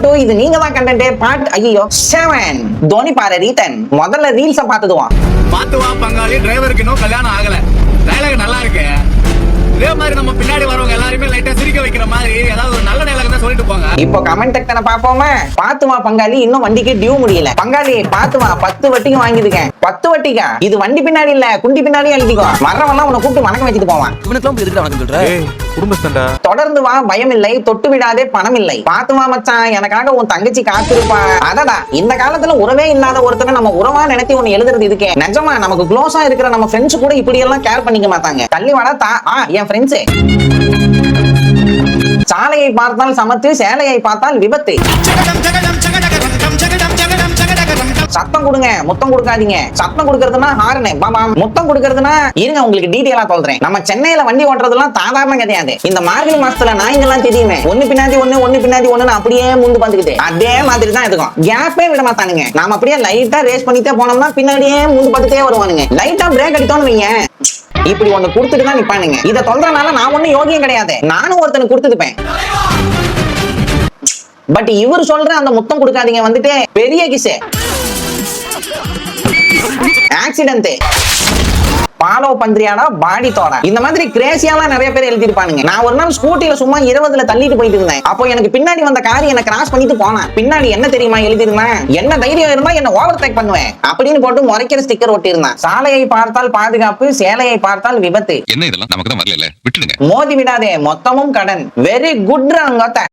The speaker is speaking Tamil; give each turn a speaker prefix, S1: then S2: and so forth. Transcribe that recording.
S1: வெல்கம் டு இது நீங்க தான் கண்டென்ட் பார்ட் ஐயோ 7 தோனி பாரு ரீட்டன் முதல்ல ரீல்ஸ பாத்துடுவான்.
S2: பாத்துவா பங்காளி, டிரைவருக்கு இன்னும் கல்யாணம் ஆகல, டயலாக் நல்லா இருக்கு. இதே மாதிரி நம்ம பின்னாடி வரவங்க எல்லாருமே லைட்டா சிரிக்க வைக்கிற மாதிரி ஏதாவது ஒரு நல்ல டயலாக் தான் சொல்லிட்டு போங்க.
S1: இப்போ கமெண்ட் செக்ஷனை பாப்போமா? பாத்துமா பங்காளி, இன்னும் வண்டிக்கு டியூ முடியல. பங்காளி பாத்துமா 10 வட்டிக்கு வாங்கிருக்கேன். 10 வட்டிக்கா? இது வண்டி பின்னாடி இல்ல, குண்டி பின்னாடி எழுதிக்கோ. வர்றவெல்லாம் உன்னை கூப்பிட்டு வணக்கம் வச்சுட்டு போவான்.
S3: இவனுக்கு எதுக்கு வணக்கம் சொல்ற? குடும்பஸ்தண்டா.
S1: தொடர்ந்து வா, பயம் இல்லை, தொட்டு விடாதே, பணம் இல்லை. பாத்துமா மச்சான், எனக்காக உன் தங்கச்சி காத்திருப்பா. அதடா, இந்த காலத்துல உறவே இல்லாத ஒருத்தனை நம்ம உறவா நினைத்து ஒன்னு எழுதுறது இதுக்கே. நிஜமா நமக்கு க்ளோஸா இருக்கிற நம்ம ஃப்ரெண்ட்ஸ் கூட இப்படி எல்லாம் கேர் பண்ணிக்க மாட்டாங்க. தள்ளி வாடா என் ஃப்ரெண்ட்ஸ். சாலையை பார்த்தால் சமத்து, சேலையை பார்த்தால் விபத்து. சத்தம் கொடுங்க, முத்தம் கொடுக்காதீங்க. சத்தம் கொடுக்கறதுனா ஹார்னே பாபா, முத்தம் கொடுக்கறதுனா இருங்க உங்களுக்கு டீடைலா சொல்றேன். நம்ம சென்னையில வண்டி ஓட்டுறதுலாம் சாதாரண கிடையாது. இந்த மார்கழி மாசத்துல நாய்ங்கெல்லாம் தெரியுமே, ஒண்ணு பின்னாடி ஒண்ணு அப்படியே முந்து வந்துக்கிட்டு அதே மாதிரி தான் இருக்கும். கேப்பே விட மாட்டானுங்க. நாம அப்படியே லைட்டா ரேஸ் பண்ணிட்டே போனோம்னா பின்னாடியே முந்து பார்த்துட்டே வருவானுங்க. லைட்டா பிரேக் அடித்தோன்னு வைங்க, இப்படி ஒண்ணு கொடுத்துட்டு தான் நிப்பானுங்க. இத சொல்றதுனால நான் ஒண்ணும் யோகியம் கிடையாது, நானும் ஒருத்தனுக்கு கொடுத்துருப்பேன். பட் இவர் சொல்ற அந்த முத்தம் கொடுக்காதீங்க வந்துட்டு பெரிய கிசே ஆக்சிடென்ட். பாலோ பந்திரியாடா பாடி தோடா, இந்த மாதிரி கிரேசியாலாம் நிறைய பேர் எழுதிருப்பானுங்க. நான் ஒரு நாள் ஸ்கூட்டில சும்மா 20ல தள்ளிட்டு போயிட்டு இருந்தேன். அப்போ எனக்கு பின்னாடி வந்த கார் என்ன கிராஸ் பண்ணிட்டு போனா. பின்னாடி என்ன தெரியுமா எழுதிருந்தேன்? என்ன தைரியம் இருந்தா என்ன ஓவர் டேக் பண்ணுவேன் அப்படின்னு போட்டு முறைக்கிற ஸ்டிக்கர் ஒட்டி இருந்தான். சாலையை பார்த்தால் பாதுகாப்பு, சேலையை பார்த்தால் விபத்து.
S4: என்ன இதெல்லாம் நமக்கு தான் வரல, விட்டுடுங்க.
S1: மோதி விடாதே, மொத்தமும் கடன். Very good.